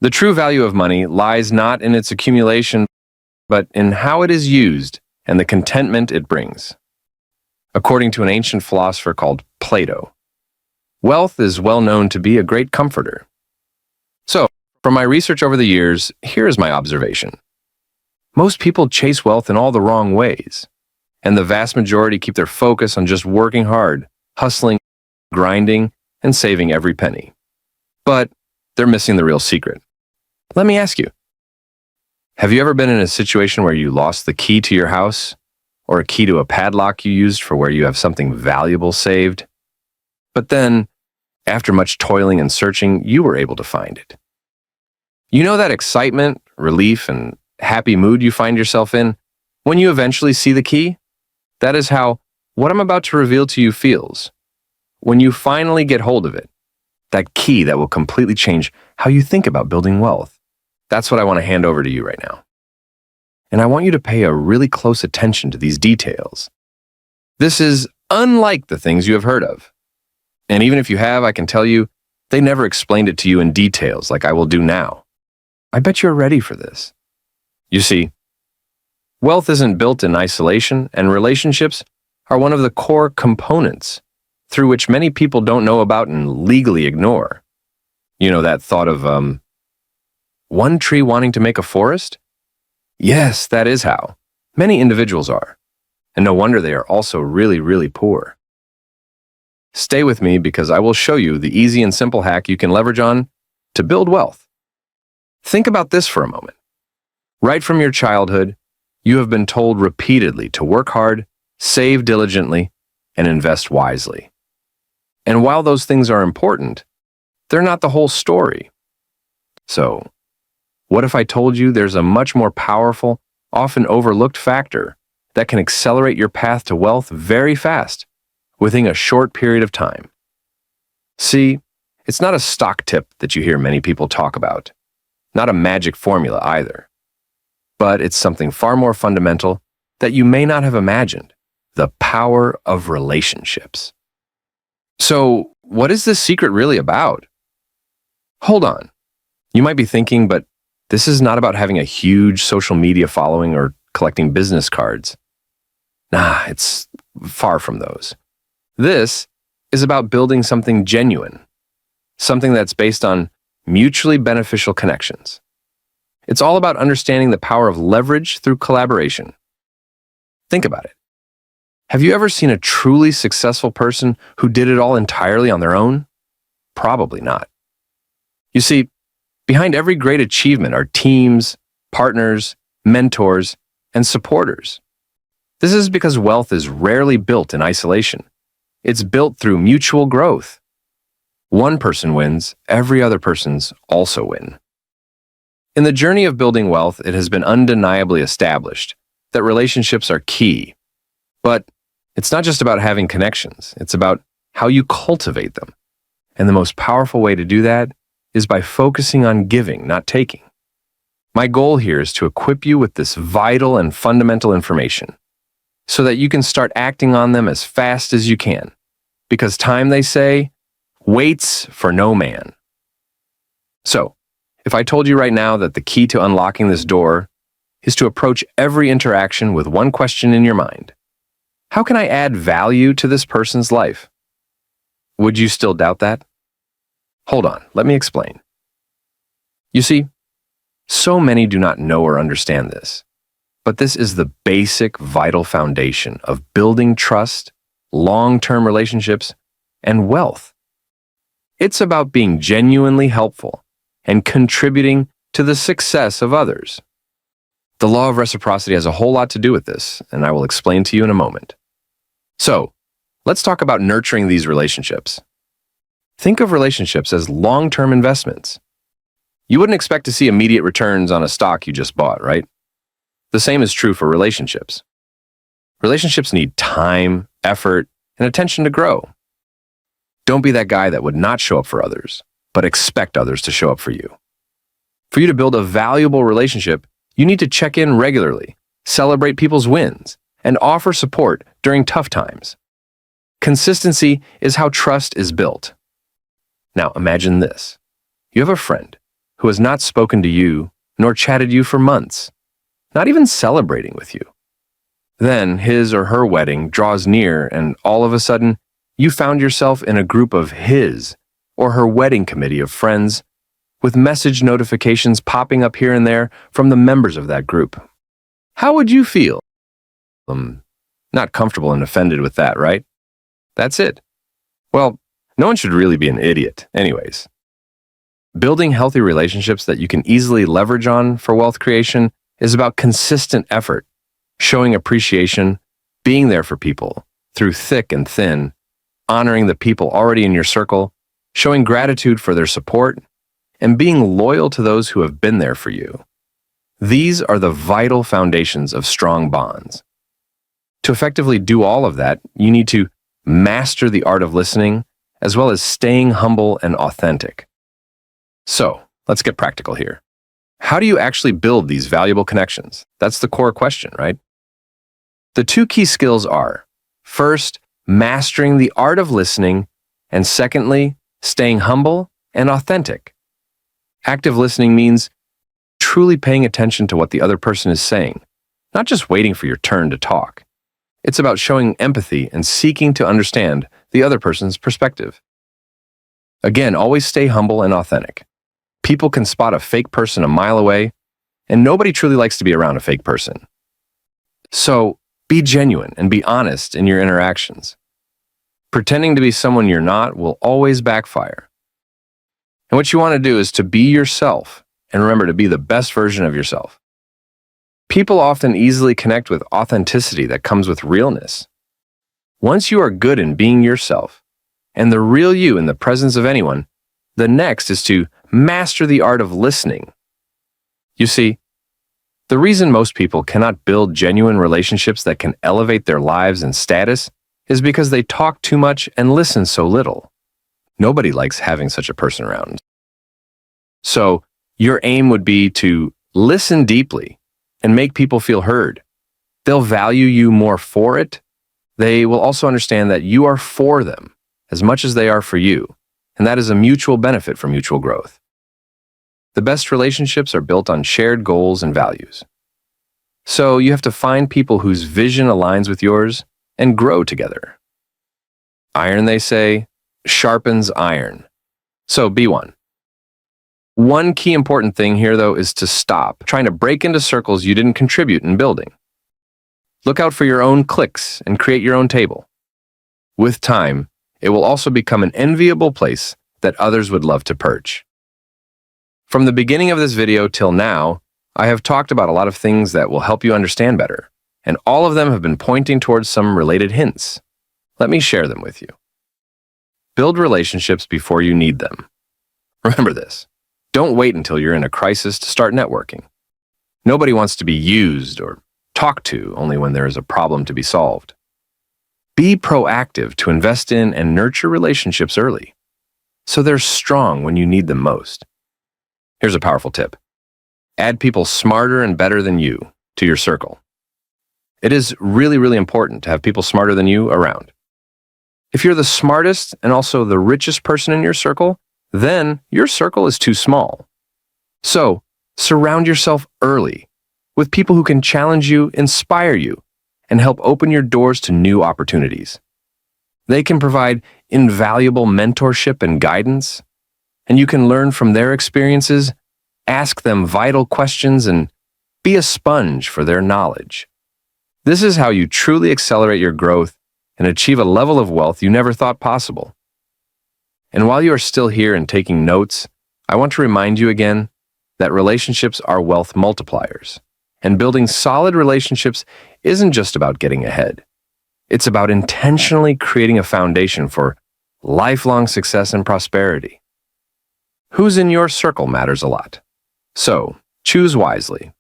The true value of money lies not in its accumulation, but in how it is used and the contentment it brings. According to an ancient philosopher called Plato, wealth is well known to be a great comforter. So, from my research over the years, here is my observation. Most people chase wealth in all the wrong ways, and the vast majority keep their focus on just working hard, hustling, grinding, and saving every penny. But they're missing the real secret. Let me ask you, have you ever been in a situation where you lost the key to your house or a key to a padlock you used for where you have something valuable saved? But then, after much toiling and searching, you were able to find it. You know that excitement, relief, and happy mood you find yourself in when you eventually see the key? That is how what I'm about to reveal to you feels. When you finally get hold of it, that key that will completely change how you think about building wealth. That's what I want to hand over to you right now. And I want you to pay a really close attention to these details. This is unlike the things you have heard of. And even if you have, I can tell you, they never explained it to you in details like I will do now. I bet you're ready for this. You see, wealth isn't built in isolation, and relationships are one of the core components through which many people don't know about and legally ignore. You know that thought of, one tree wanting to make a forest? Yes, that is how many individuals are. And no wonder they are also really, really poor. Stay with me because I will show you the easy and simple hack you can leverage on to build wealth. Think about this for a moment. Right from your childhood, you have been told repeatedly to work hard, save diligently, and invest wisely. And while those things are important, they're not the whole story. So, what if I told you there's a much more powerful, often overlooked factor that can accelerate your path to wealth very fast, within a short period of time? See, it's not a stock tip that you hear many people talk about, not a magic formula either, but it's something far more fundamental that you may not have imagined: the power of relationships. So, what is this secret really about? Hold on. You might be thinking, but this is not about having a huge social media following or collecting business cards. Nah, it's far from those. This is about building something genuine, something that's based on mutually beneficial connections. It's all about understanding the power of leverage through collaboration. Think about it. Have you ever seen a truly successful person who did it all entirely on their own? Probably not. You see, behind every great achievement are teams, partners, mentors, and supporters. This is because wealth is rarely built in isolation. It's built through mutual growth. One person wins, every other person's also win. In the journey of building wealth, it has been undeniably established that relationships are key. But it's not just about having connections, it's about how you cultivate them. And the most powerful way to do that is by focusing on giving, not taking. My goal here is to equip you with this vital and fundamental information so that you can start acting on them as fast as you can. Because time, they say, waits for no man. So, if I told you right now that the key to unlocking this door is to approach every interaction with one question in your mind: how can I add value to this person's life? Would you still doubt that? Hold on, let me explain. You see, so many do not know or understand this, but this is the basic, vital foundation of building trust, long-term relationships, and wealth. It's about being genuinely helpful and contributing to the success of others. The law of reciprocity has a whole lot to do with this, and I will explain to you in a moment. So, let's talk about nurturing these relationships. Think of relationships as long-term investments. You wouldn't expect to see immediate returns on a stock you just bought, right? The same is true for relationships. Relationships need time, effort, and attention to grow. Don't be that guy that would not show up for others, but expect others to show up for you. For you to build a valuable relationship, you need to check in regularly, celebrate people's wins, and offer support during tough times. Consistency is how trust is built. Now imagine this. You have a friend who has not spoken to you nor chatted you for months, not even celebrating with you. Then his or her wedding draws near, and all of a sudden, you found yourself in a group of his or her wedding committee of friends with message notifications popping up here and there from the members of that group. How would you feel? Not comfortable and offended with that, right? That's it. Well, no one should really be an idiot, anyways. Building healthy relationships that you can easily leverage on for wealth creation is about consistent effort, showing appreciation, being there for people through thick and thin, honoring the people already in your circle, showing gratitude for their support, and being loyal to those who have been there for you. These are the vital foundations of strong bonds. To effectively do all of that, you need to master the art of listening, as well as staying humble and authentic. So, let's get practical here. How do you actually build these valuable connections? That's the core question, right? The two key skills are, first, mastering the art of listening, and secondly, staying humble and authentic. Active listening means truly paying attention to what the other person is saying, not just waiting for your turn to talk. It's about showing empathy and seeking to understand the other person's perspective. Again, always stay humble and authentic. People can spot a fake person a mile away, and nobody truly likes to be around a fake person. So, be genuine and be honest in your interactions. Pretending to be someone you're not will always backfire. And what you want to do is to be yourself, and remember to be the best version of yourself. People often easily connect with authenticity that comes with realness. Once you are good in being yourself, and the real you in the presence of anyone, the next is to master the art of listening. You see, the reason most people cannot build genuine relationships that can elevate their lives and status is because they talk too much and listen so little. Nobody likes having such a person around. So, your aim would be to listen deeply and make people feel heard. They'll value you more for it. They will also understand that you are for them as much as they are for you, and that is a mutual benefit for mutual growth. The best relationships are built on shared goals and values. So you have to find people whose vision aligns with yours and grow together. Iron, they say, sharpens iron. So be one. One key important thing here, though, is to stop trying to break into circles you didn't contribute in building. Look out for your own cliques and create your own table. With time, it will also become an enviable place that others would love to perch. From the beginning of this video till now, I have talked about a lot of things that will help you understand better, and all of them have been pointing towards some related hints. Let me share them with you. Build relationships before you need them. Remember this. Don't wait until you're in a crisis to start networking. Nobody wants to be used or talked to only when there is a problem to be solved. Be proactive to invest in and nurture relationships early, so they're strong when you need them most. Here's a powerful tip. Add people smarter and better than you to your circle. It is really, really important to have people smarter than you around. If you're the smartest and also the richest person in your circle, then your circle is too small. So, surround yourself early with people who can challenge you, inspire you, and help open your doors to new opportunities. They can provide invaluable mentorship and guidance, and you can learn from their experiences, ask them vital questions, and be a sponge for their knowledge. This is how you truly accelerate your growth and achieve a level of wealth you never thought possible. And while you are still here and taking notes, I want to remind you again that relationships are wealth multipliers. And building solid relationships isn't just about getting ahead. It's about intentionally creating a foundation for lifelong success and prosperity. Who's in your circle matters a lot. So, choose wisely.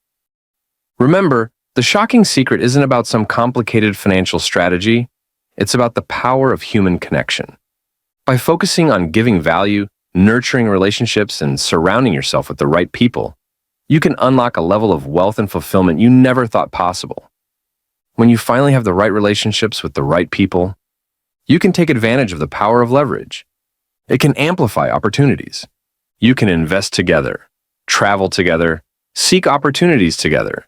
Remember, the shocking secret isn't about some complicated financial strategy. It's about the power of human connection. By focusing on giving value, nurturing relationships, and surrounding yourself with the right people, you can unlock a level of wealth and fulfillment you never thought possible. When you finally have the right relationships with the right people, you can take advantage of the power of leverage. It can amplify opportunities. You can invest together, travel together, seek opportunities together,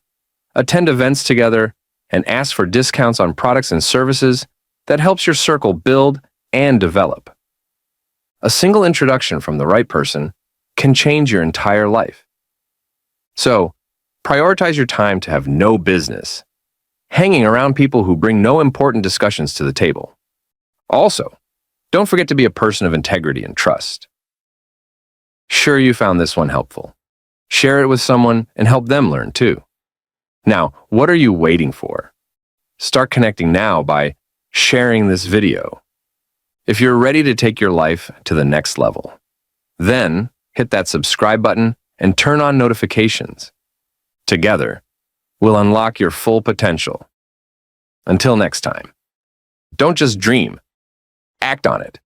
attend events together, and ask for discounts on products and services that helps your circle build and develop. A single introduction from the right person can change your entire life. So, prioritize your time to have no business hanging around people who bring no important discussions to the table. Also, don't forget to be a person of integrity and trust. Sure, you found this one helpful. Share it with someone and help them learn too. Now, what are you waiting for? Start connecting now by sharing this video. If you're ready to take your life to the next level, then hit that subscribe button and turn on notifications. Together, we'll unlock your full potential. Until next time, don't just dream, act on it.